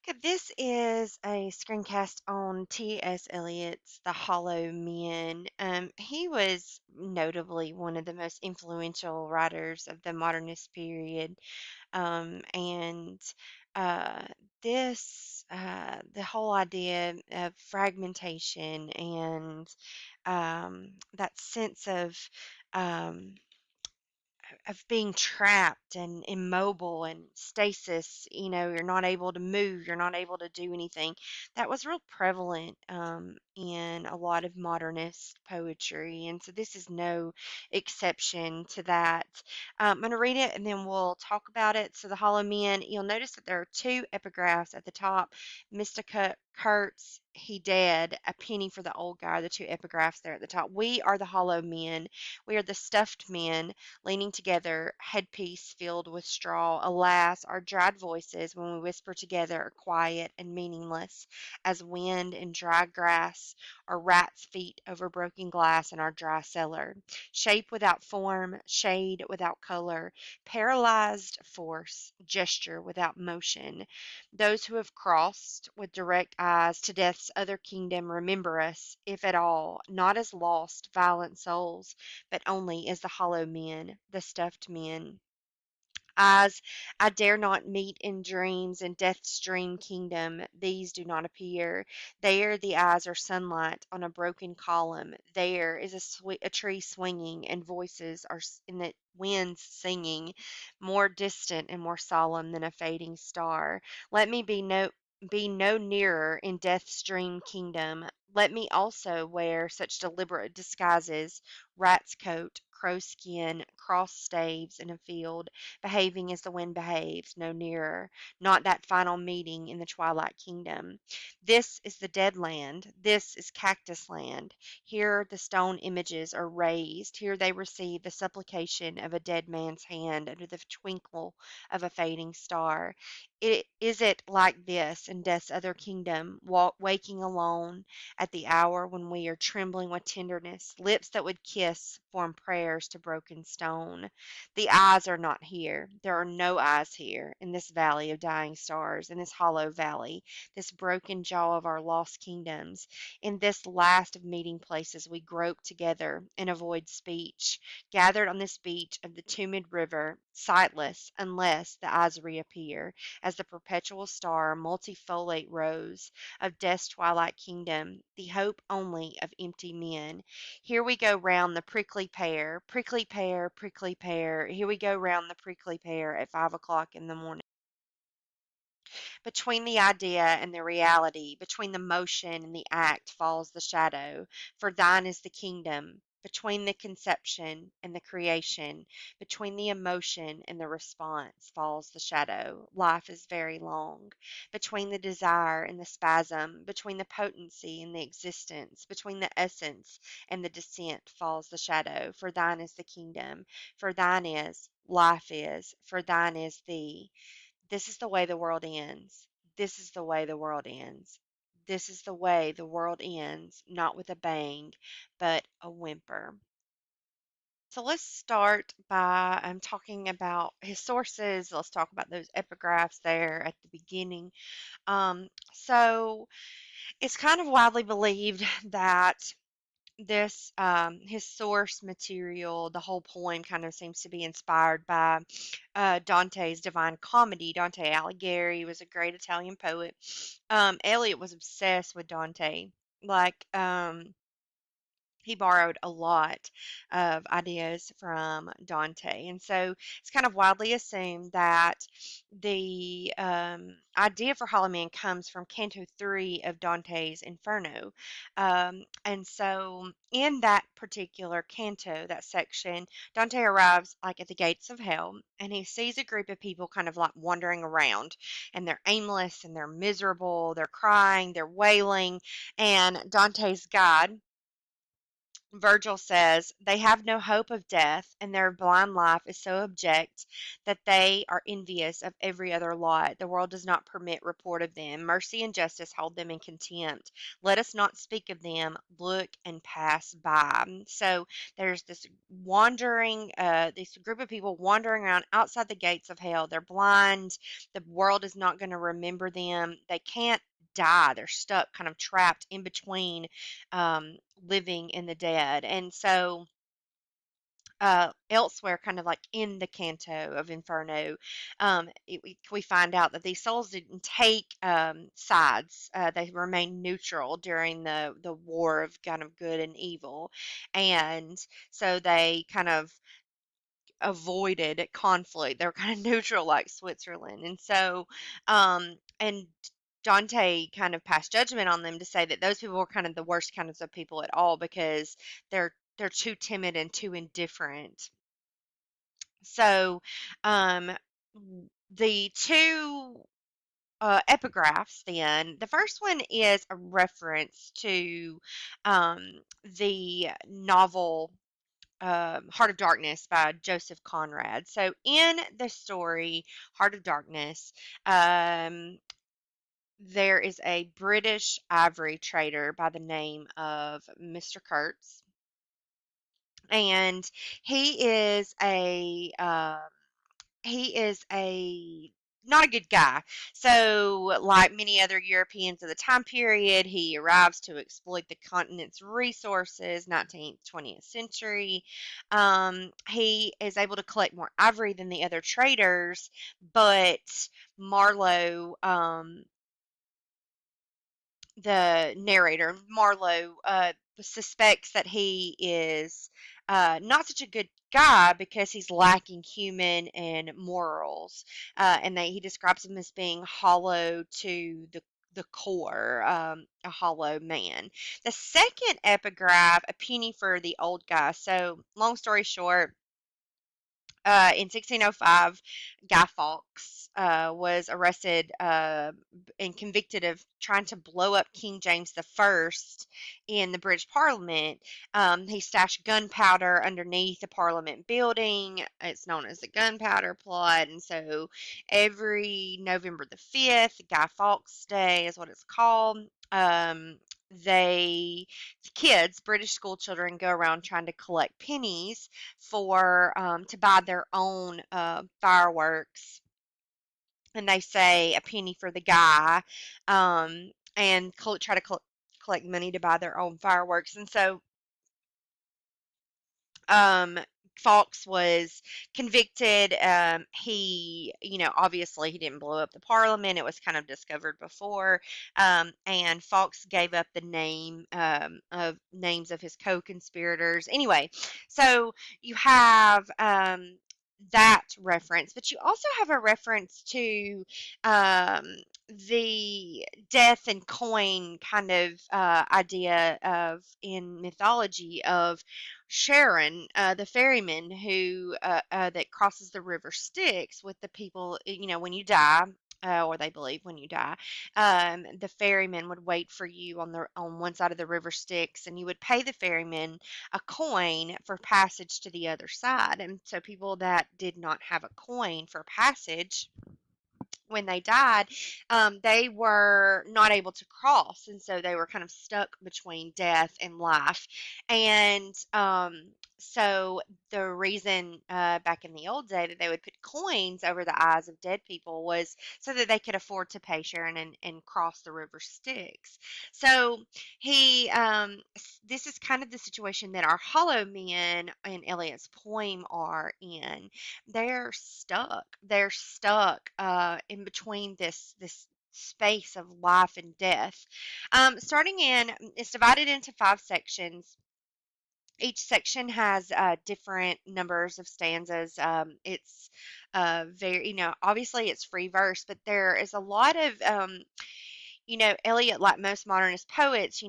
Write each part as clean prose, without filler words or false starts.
Okay, this is a screencast on T.S. Eliot's The Hollow Men. He was notably one of the most influential writers of the modernist period. And uh, the whole idea of fragmentation and that sense um, of being trapped and immobile and stasis, you're not able to move, you're not able to do anything. That was real prevalent in a lot of modernist poetry. And so this is no exception to that. I'm going to read it and then we'll talk about it. So, The Hollow Men, you'll notice that there are two epigraphs at the top. Mystica Kurtz, he dead, a penny for the old guy, the two epigraphs there at the top. We are the hollow men. We are the stuffed men leaning together, headpiece filled with straw. Alas, our dried voices, when we whisper together, are quiet and meaningless as wind in dry grass or rats' feet over broken glass in our dry cellar. Shape without form, shade without color, paralyzed force, gesture without motion. Those who have crossed with direct eyes to death's other kingdom remember us, if at all, not as lost, violent souls, but only as the hollow men, the stuffed men. Eyes I dare not meet in dreams in death's dream kingdom, these do not appear. There the eyes are sunlight on a broken column. There is a tree swinging, and voices are in the winds singing, more distant and more solemn than a fading star. Let me be no nearer in death's dream kingdom. Let me also wear such deliberate disguises, rat's coat, crow skin, cross staves in a field, behaving as the wind behaves, no nearer, not that final meeting in the twilight kingdom. This is the dead land. This is cactus land. Here the stone images are raised. Here they receive the supplication of a dead man's hand under the twinkle of a fading star. Is it like this in death's other kingdom, waking alone at the hour when we are trembling with tenderness, lips that would kiss form prayers to broken stone? The eyes are not here. There are no eyes here, in this valley of dying stars, in this hollow valley, this broken jaw of our lost kingdoms. In this last of meeting places, we grope together and avoid speech, gathered on this beach of the tumid river, sightless unless the eyes reappear, as the perpetual star, multifoliate rose of death's twilight kingdom, the hope only of empty men. Here we go round the prickly pear, prickly pear, prickly pear. Here we go round the prickly pear at 5 o'clock in the morning. Between the idea and the reality, between the motion and the act falls the shadow, for thine is the kingdom. Between the conception and the creation, between the emotion and the response falls the shadow. Life is very long. Between the desire and the spasm, between the potency and the existence, between the essence and the descent falls the shadow. For thine is the kingdom, for thine is, life is, for thine is thee. This is the way the world ends. This is the way the world ends. This is the way the world ends, not with a bang, but a whimper. So let's start by talking about his sources. Let's talk about those epigraphs there at the beginning. So it's kind of widely believed that his source material, the whole poem kind of seems to be inspired by Dante's Divine Comedy. Dante Alighieri was a great Italian poet. Eliot was obsessed with Dante. Like, he borrowed a lot of ideas from Dante. And so it's kind of widely assumed that the idea for Hollow Man comes from Canto 3 of Dante's Inferno. And so in that particular canto, that section, Dante arrives like at the gates of hell and he sees a group of people kind of like wandering around and they're aimless and they're miserable, they're crying, they're wailing, and Dante's guide Virgil says, they have no hope of death, and their blind life is so abject that they are envious of every other lot. The world does not permit report of them. Mercy and justice hold them in contempt. Let us not speak of them. Look and pass by. So there's this group of people wandering around outside the gates of hell. They're blind. The world is not going to remember them. They can't die. They're stuck, kind of trapped in between living and the dead. And so elsewhere, kind of like in the canto of Inferno, we find out that these souls didn't take sides. They remained neutral during the war of kind of good and evil. And so they kind of avoided conflict. They were kind of neutral like Switzerland. And so, and Dante kind of passed judgment on them to say that those people were kind of the worst kinds of people at all because they're too timid and too indifferent. So, um, the two epigraphs, then the first one is a reference to the novel Heart of Darkness by Joseph Conrad. So, in the story Heart of Darkness, um, there is a British ivory trader by the name of Mr. Kurtz, and he is a he is a not a good guy. So, like many other Europeans of the time period, he arrives to exploit the continent's resources, 19th, 20th century. He is able to collect more ivory than the other traders, but Marlowe, the narrator, Marlowe, suspects that he is not such a good guy because he's lacking human and morals. And he describes him as being hollow to the core, a hollow man. The second epigraph, a penny for the old guy. So, long story short, in 1605, Guy Fawkes was arrested and convicted of trying to blow up King James I in the British Parliament. He stashed gunpowder underneath the Parliament building. It's known as the Gunpowder Plot. And so every November the 5th, Guy Fawkes Day is what it's called. They kids, British school children, go around trying to collect pennies for to buy their own fireworks, and they say a penny for the guy, and try to collect money to buy their own fireworks. And so um, Fawkes was convicted. Obviously he didn't blow up the parliament. It was kind of discovered before. And Fawkes gave up the of names of his co-conspirators. Anyway, so you have that reference, but you also have a reference to um, the death and coin kind of idea of in mythology of Sharon, the ferryman who that crosses the river Styx with the people. When you die. Or they believe when you die, the ferryman would wait for you on one side of the river Styx, and you would pay the ferryman a coin for passage to the other side. And so people that did not have a coin for passage when they died, they were not able to cross, and so they were kind of stuck between death and life. And so the reason back in the old day that they would put coins over the eyes of dead people was so that they could afford to pay Sharon and cross the river Styx. So this is kind of the situation that our hollow men in Eliot's poem are in. They're stuck in between this space of life and death. Starting in, it's divided into 5 sections. Each section has different numbers of stanzas. It's very, obviously it's free verse, but there is a lot of Eliot, like most modernist poets,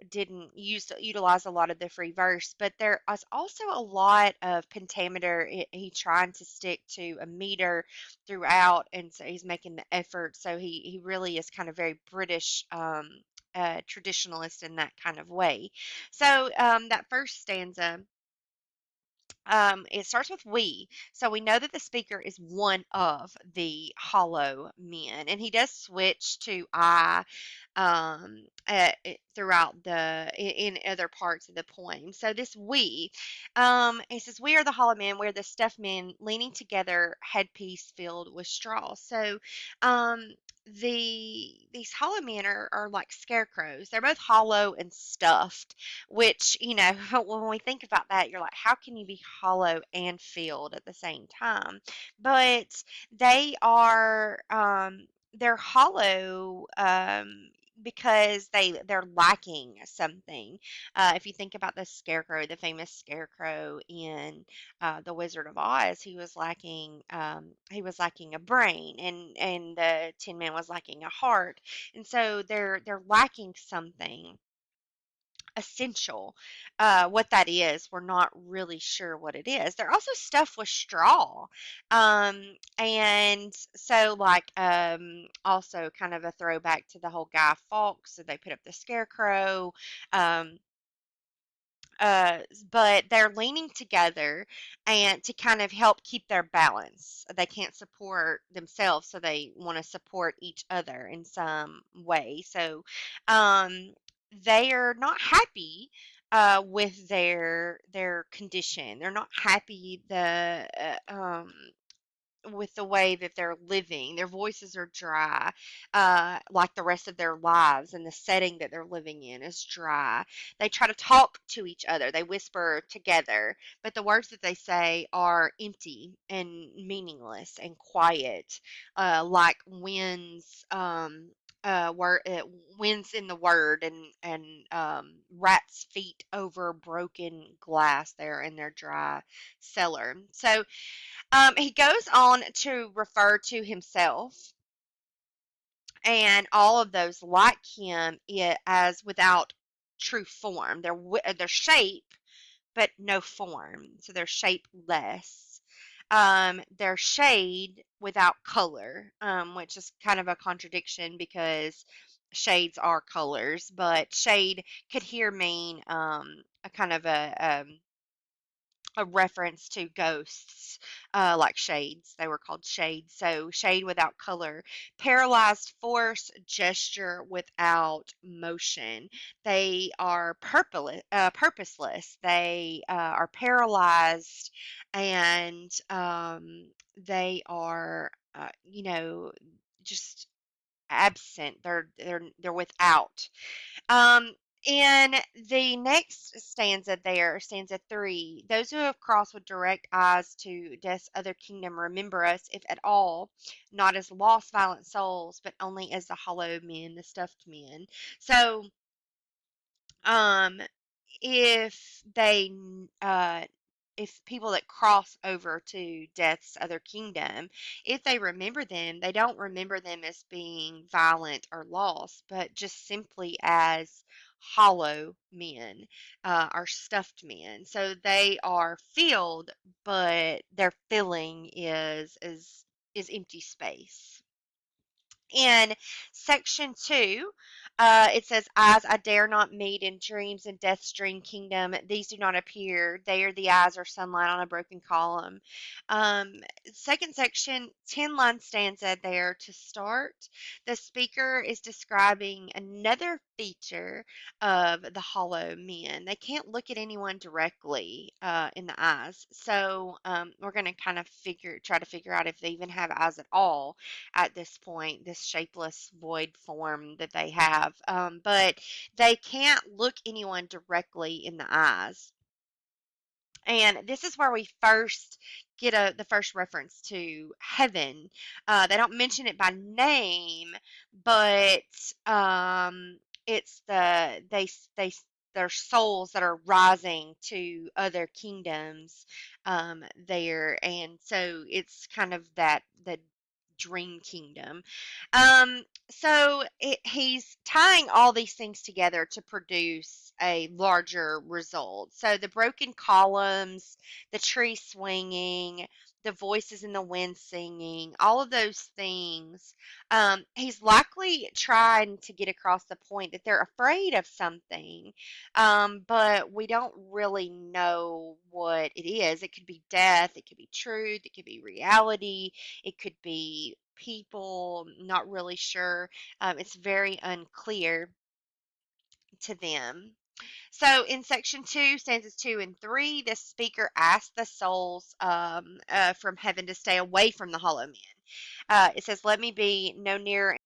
didn't utilize a lot of the free verse, but there is also a lot of pentameter. He trying to stick to a meter throughout, and so he's making the effort. So he really is kind of very British a traditionalist in that kind of way. So that first stanza, it starts with we. So we know that the speaker is one of the hollow men, and he does switch to I throughout in other parts of the poem. So this we, it says, we are the hollow men, we're the stuffed men leaning together, headpiece filled with straw. So, um, these hollow men are like scarecrows. They're both hollow and stuffed, which, when we think about that, you're like, how can you be hollow and filled at the same time? But they are, they're hollow, because they're lacking something. If you think about the scarecrow, the famous scarecrow in the Wizard of Oz, he was lacking a brain, and the Tin Man was lacking a heart, and so they're lacking something essential. What that is, we're not really sure what it is. They're also stuffed with straw. And so, like, also kind of a throwback to the whole Guy Fawkes. So they put up the scarecrow. Um, uh, but they're leaning together and to kind of help keep their balance. They can't support themselves, so they want to support each other in some way. So, um, they are not happy with their condition. They're not happy with the way that they're living. Their voices are dry, like the rest of their lives, and the setting that they're living in is dry. They try to talk to each other, they whisper together, but the words that they say are empty and meaningless and quiet, like winds in the word, and rats' feet over broken glass there in their dry cellar. So he goes on to refer to himself and all of those like him as without true form. They're shape, but no form. So they're shapeless. They're shade without color, which is kind of a contradiction because shades are colors, but shade could here mean a kind of a reference to ghosts, like shades. They were called shades. So, shade without color, paralyzed force, gesture without motion. They are purposeless. They are paralyzed, and they are, just absent. They're without. Um, in the next stanza there, stanza 3, those who have crossed with direct eyes to death's other kingdom remember us, if at all, not as lost violent souls, but only as the hollow men, the stuffed men. So, um, if they if people that cross over to death's other kingdom, if they remember them, they don't remember them as being violent or lost, but just simply as hollow men, or stuffed men. So they are filled, but their filling is empty space. In section 2, it says, eyes I dare not meet in dreams in death's dream kingdom. These do not appear. They are the eyes or sunlight on a broken column. Um, Second section, 10-line stanza there to start. The speaker is describing another feature of the hollow men. They can't look at anyone directly in the eyes. So we're going to kind of try to figure out if they even have eyes at all at this point, this shapeless void form that they have. But they can't look anyone directly in the eyes. And this is where we first get the first reference to heaven. They don't mention it by name, but it's they their souls that are rising to other kingdoms there, and so it's kind of that dream kingdom. He's tying all these things together to produce a larger result. So the broken columns, the tree swinging, the voices in the wind singing, all of those things. He's likely trying to get across the point that they're afraid of something, but we don't really know what it is. It could be death, it could be truth, it could be reality, it could be people, not really sure. It's very unclear to them. So in section two, stanzas 2 and 3, the speaker asks the souls from heaven to stay away from the hollow men. It says, "Let me be no nearer